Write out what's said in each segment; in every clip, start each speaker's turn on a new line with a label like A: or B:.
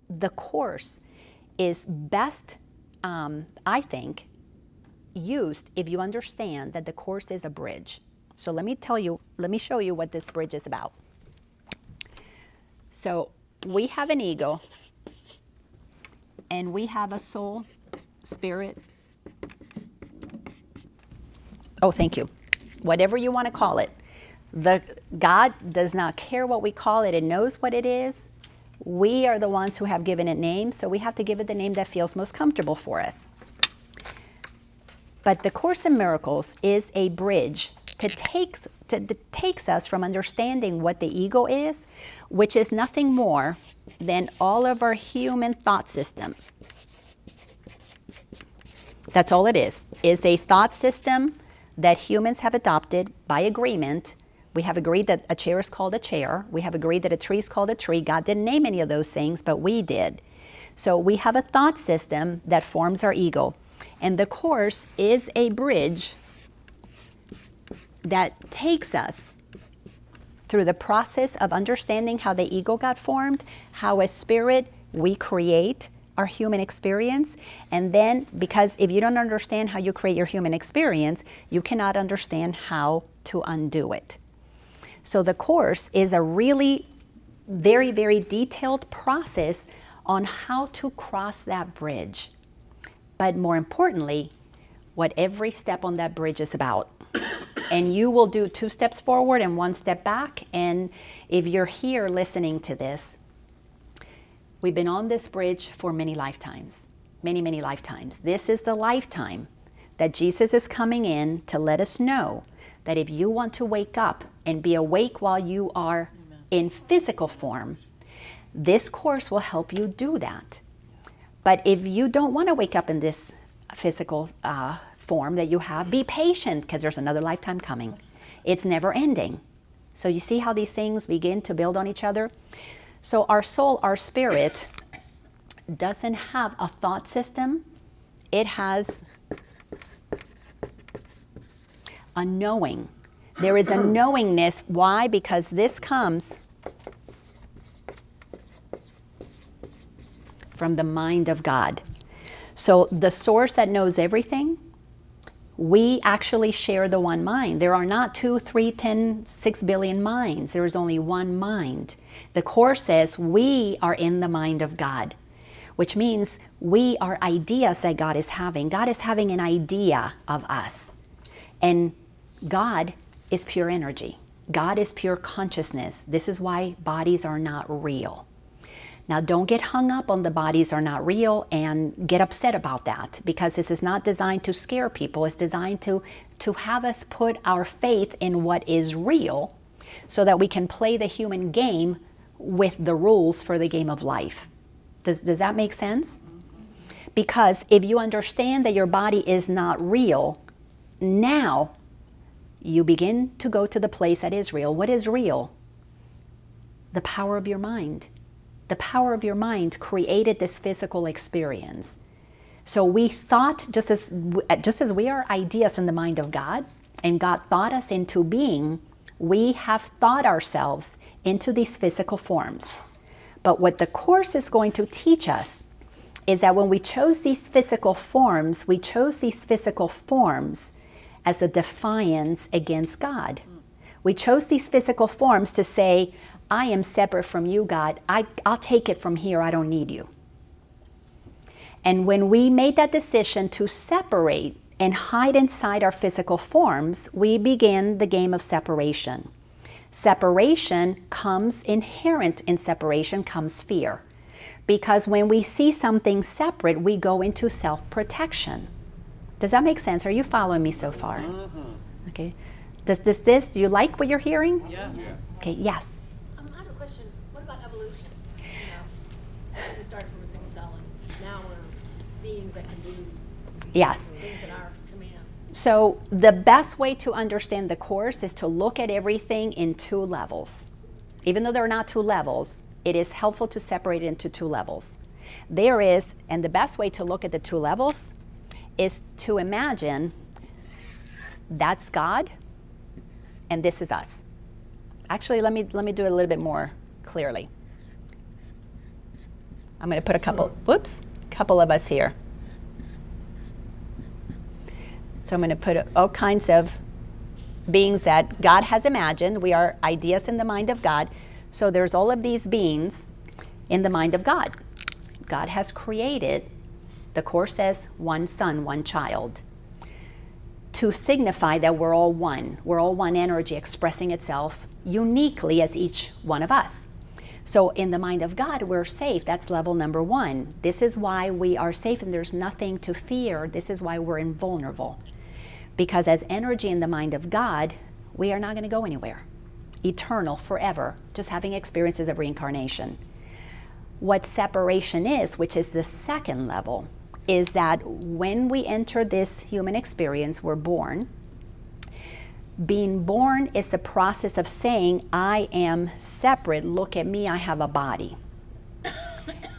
A: the Course is best, I think, used if you understand that the Course is a bridge. So let me show you what this bridge is about. So we have an ego, and we have a soul, spirit. Oh, thank you. Whatever you want to call it. God does not care what we call it. It knows what it is. We are the ones who have given it names, so we have to give it the name that feels most comfortable for us. But the Course in Miracles is a bridge that takes us from understanding what the ego is, which is nothing more than all of our human thought system. That's all it is a thought system that humans have adopted by agreement. We have agreed that a chair is called a chair. We have agreed that a tree is called a tree. God didn't name any of those things, but we did. So we have a thought system that forms our ego. And the Course is a bridge that takes us through the process of understanding how the ego got formed, how as spirit we create our human experience. And then, because if you don't understand how you create your human experience, you cannot understand how to undo it. So the Course is a really very, very detailed process on how to cross that bridge. But more importantly, what every step on that bridge is about. And you will do 2 steps forward and 1 step back. And if you're here listening to this, we've been on this bridge for many lifetimes, many, many lifetimes. This is the lifetime that Jesus is coming in to let us know that if you want to wake up and be awake while you are in physical form, this Course will help you do that. But if you don't want to wake up in this physical form that you have, be patient, because there's another lifetime coming. It's never ending. So you see how these things begin to build on each other? So our soul, our spirit, doesn't have a thought system. It has a knowing. There is a knowingness. Why? Because this comes from the mind of God. So the source that knows everything, we actually share the one mind. There are not 2, 3, 10, 6 billion minds. There is only one mind. The Course says we are in the mind of God, which means we are ideas that God is having. God is having an idea of us. And God is pure energy. God is pure consciousness. This is why bodies are not real. Now, don't get hung up on the bodies are not real and get upset about that, because this is not designed to scare people. It's designed to have us put our faith in what is real so that we can play the human game with the rules for the game of life. Does that make sense? Because if you understand that your body is not real, now you begin to go to the place that is real. What is real? The power of your mind. The power of your mind created this physical experience. So we thought, just as we are ideas in the mind of God, and God thought us into being, we have thought ourselves into these physical forms. But what the Course is going to teach us is that when we chose these physical forms, we chose these physical forms as a defiance against God. We chose these physical forms to say, I am separate from you, God. I'll take it from here. I don't need you. And when we made that decision to separate and hide inside our physical forms, we began the game of separation. Separation comes, inherent in separation comes fear. Because when we see something separate, we go into self-protection. Does that make sense? Are you following me so far? Okay. Do you like what you're hearing?
B: Yeah.
A: Okay, yes.
C: I have a question. What about evolution? We started from a single cell, and now we're beings that can do
A: Yes.
C: things at our command.
A: So the best way to understand the Course is to look at everything in 2 levels. Even though there are not 2 levels, it is helpful to separate it into 2 levels. There is, and the best way to look at the 2 levels is to imagine that's God and this is us. Actually, let me do it a little bit more clearly. I'm going to put a couple of us here. So I'm going to put all kinds of beings that God has imagined. We are ideas in the mind of God. So there's all of these beings in the mind of God. God has created, the Course says, one son, one child, to signify that we're all one. We're all one energy expressing itself uniquely as each one of us. So in the mind of God, we're safe. That's level number one. This is why we are safe and there's nothing to fear. This is why we're invulnerable. Because as energy in the mind of God, we are not going to go anywhere. Eternal, forever, just having experiences of reincarnation. What separation is, which is the second level, is that when we enter this human experience, we're born. Being born is the process of saying, I am separate, look at me, I have a body.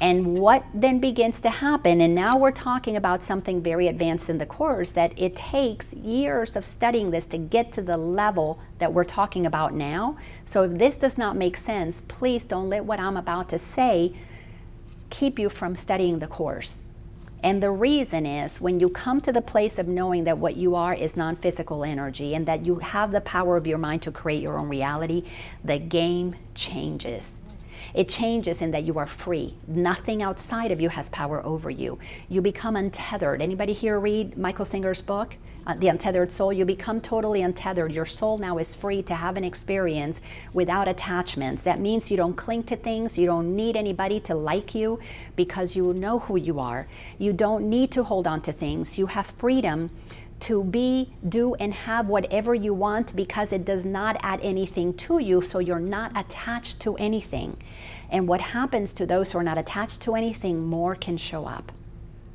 A: And what then begins to happen, and now we're talking about something very advanced in the Course, that it takes years of studying this to get to the level that we're talking about now. So if this does not make sense, please don't let what I'm about to say keep you from studying the Course. And the reason is, when you come to the place of knowing that what you are is non-physical energy and that you have the power of your mind to create your own reality, the game changes. It changes in that you are free. Nothing outside of you has power over you. You become untethered. Anybody here read Michael Singer's book, The Untethered Soul? You become totally untethered. Your soul now is free to have an experience without attachments. That means you don't cling to things. You don't need anybody to like you because you know who you are. You don't need to hold on to things. You have freedom to be, do, and have whatever you want because it does not add anything to you, so you're not attached to anything. And what happens to those who are not attached to anything, more can show up.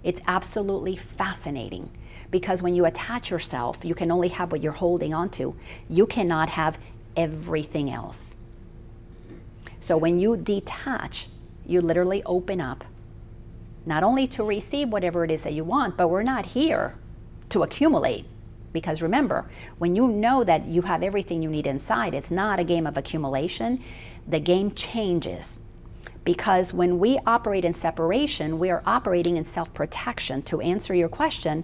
A: It's absolutely fascinating because when you attach yourself, you can only have what you're holding on to. You cannot have everything else. So when you detach, you literally open up, not only to receive whatever it is that you want, but we're not here to accumulate. Because remember, when you know that you have everything you need inside, it's not a game of accumulation. The game changes. Because when we operate in separation, we are operating in self-protection. To answer your question,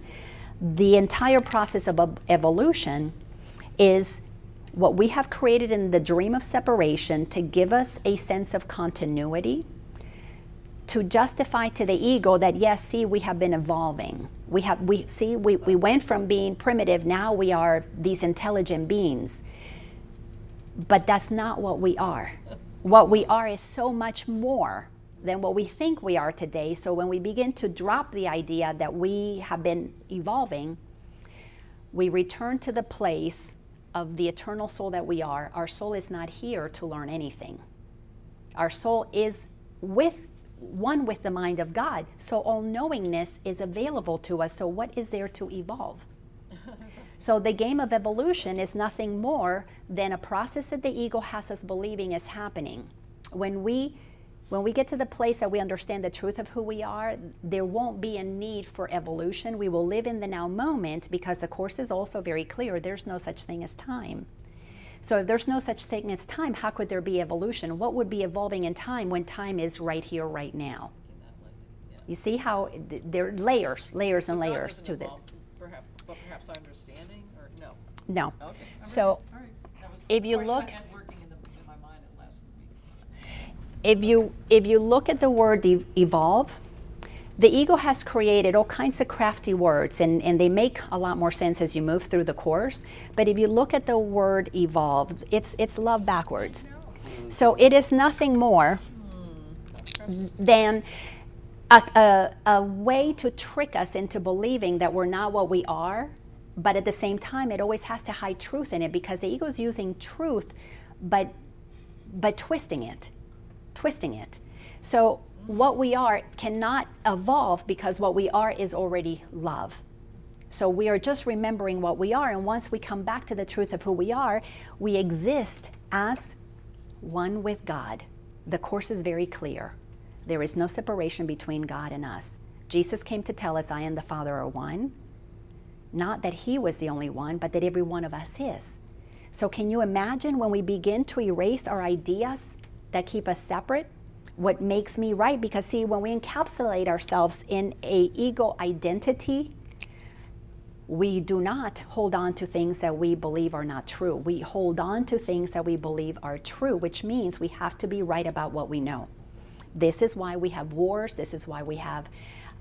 A: the entire process of evolution is what we have created in the dream of separation to give us a sense of continuity, to justify to the ego that, yes, see, we have been evolving. We went from being primitive, now we are these intelligent beings. But that's not what we are. What we are is so much more than what we think we are today. So when we begin to drop the idea that we have been evolving, we return to the place of the eternal soul that we are. Our soul is not here to learn anything. Our soul is one with the mind of God. So all knowingness is available to us. So what is there to evolve? So the game of evolution is nothing more than a process that the ego has us believing is happening. When we get to the place that we understand the truth of who we are, there won't be a need for evolution. We will live in the now moment because the Course is also very clear. There's no such thing as time. So if there's no such thing as time, how could there be evolution? What would be evolving in time when time is right here, right now? You see how there are layers and layers to this.
B: Perhaps understanding, or no?
A: No.
B: Okay.
A: So
B: All right. That was
A: if you
B: the question
A: look,
B: has working in my mind at last week.
A: if you look at the word evolve, the ego has created all kinds of crafty words, and they make a lot more sense as you move through the Course. But if you look at the word evolve, it's love backwards. So it is nothing more than a way to trick us into believing that we're not what we are, but at the same time, it always has to hide truth in it because the ego is using truth, but twisting it. So what we are cannot evolve because what we are is already love. So we are just remembering what we are, and once we come back to the truth of who we are, we exist as one with God. The Course is very clear. There is no separation between God and us. Jesus came to tell us, I and the Father are one. Not that he was the only one, but that every one of us is. So can you imagine when we begin to erase our ideas that keep us separate? what makes me right. Because see, when we encapsulate ourselves in a ego identity, we do not hold on to things that we believe are not true. We hold on to things that we believe are true, which means we have to be right about what we know. This is why we have wars. This is why we have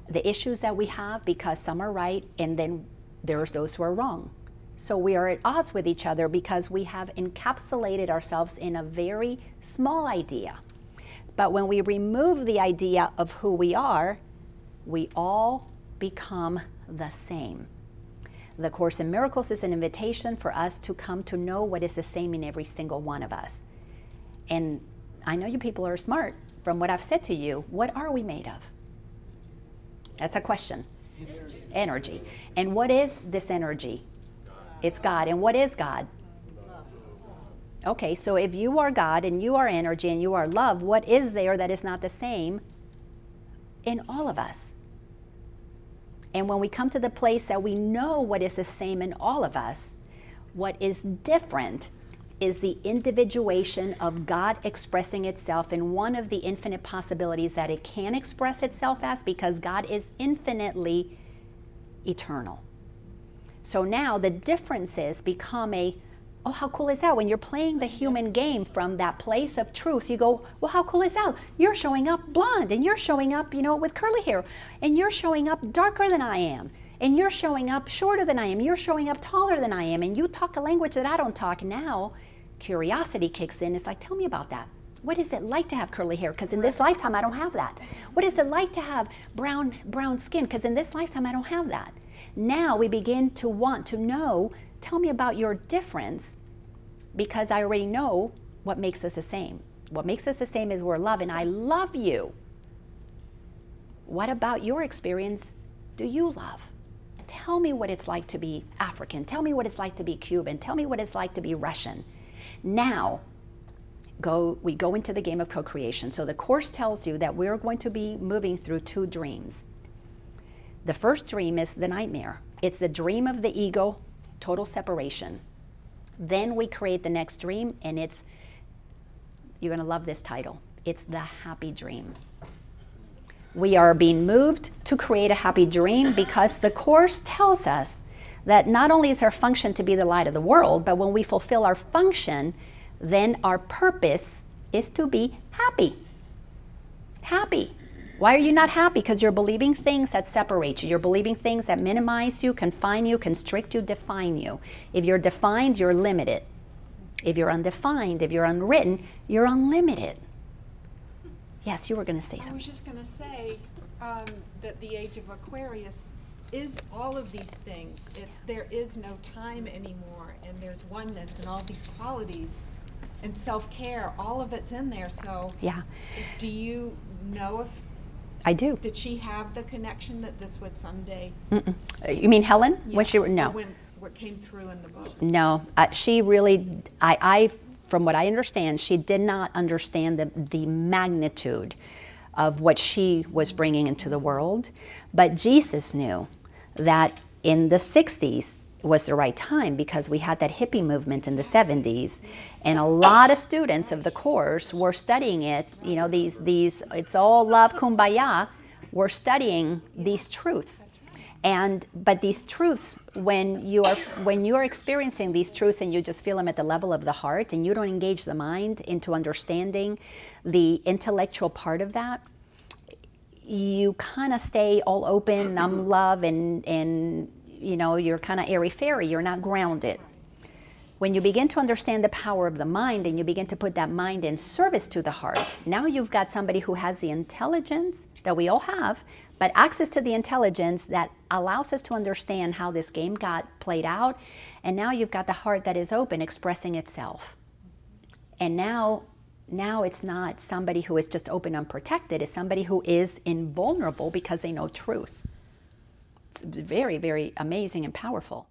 A: the issues that we have, because some are right and then there's those who are wrong. So we are at odds with each other because we have encapsulated ourselves in a very small idea. But when we remove the idea of who we are, we all become the same. The Course in Miracles is an invitation for us to come to know what is the same in every single one of us. And I know you people are smart. From what I've said to you, what are we made of? That's a question. Energy. And what is this energy? It's God. And what is God? Okay, so if you are God and you are energy and you are love, what is there that is not the same in all of us? And when we come to the place that we know what is the same in all of us, what is different is the individuation of God expressing itself in one of the infinite possibilities that it can express itself as, because God is infinitely eternal. So now the differences become oh, how cool is that? When you're playing the human game from that place of truth, you go, well, how cool is that? You're showing up blonde, and you're showing up, with curly hair, and you're showing up darker than I am, and you're showing up shorter than I am, you're showing up taller than I am, and you talk a language that I don't talk. Now, curiosity kicks in. It's like, tell me about that. What is it like to have curly hair? Because in this lifetime, I don't have that. What is it like to have brown skin? Because in this lifetime, I don't have that. Now we begin to want to know, tell me about your difference, because I already know what makes us the same. What makes us the same is we're love, and I love you. What about your experience do you love? Tell me what it's like to be African. Tell me what it's like to be Cuban. Tell me what it's like to be Russian. Now, we go into the game of co-creation. So the Course tells you that we're going to be moving through two dreams. The first dream is the nightmare. It's the dream of the ego, total separation. Then we create the next dream, and you're going to love this title. It's the happy dream. We are being moved to create a happy dream because the Course tells us that not only is our function to be the light of the world, but when we fulfill our function, then our purpose is to be happy. Happy. Why are you not happy? Because you're believing things that separate you. You're believing things that minimize you, confine you, constrict you, define you. If you're defined, you're limited. If you're undefined, if you're unwritten, you're unlimited. Yes, you were going to say something.
D: I was just going to say that the age of Aquarius is all of these things. There is no time anymore, and there's oneness and all these qualities and self-care. All of it's in there. So
A: yeah.
D: Do you know if
A: I do.
D: Did she have the connection that this would someday?
A: Mm-mm. You mean Helen?
D: Yeah.
A: When she no.
D: What came through in the book?
A: No, she really. From what I understand, she did not understand the magnitude of what she was bringing into the world. But Jesus knew that in the 60s was the right time, because we had that hippie movement in the 70s. And a lot of students of the Course were studying it. These it's all love, kumbaya. We're studying these truths. But these truths, when you're experiencing these truths and you just feel them at the level of the heart, and you don't engage the mind into understanding the intellectual part of that, you kind of stay all open, numb love, and you're kind of airy-fairy. You're not grounded. When you begin to understand the power of the mind and you begin to put that mind in service to the heart, now you've got somebody who has the intelligence that we all have, but access to the intelligence that allows us to understand how this game got played out. And now you've got the heart that is open, expressing itself. And now it's not somebody who is just open, unprotected. It's somebody who is invulnerable because they know truth. It's very, very amazing and powerful.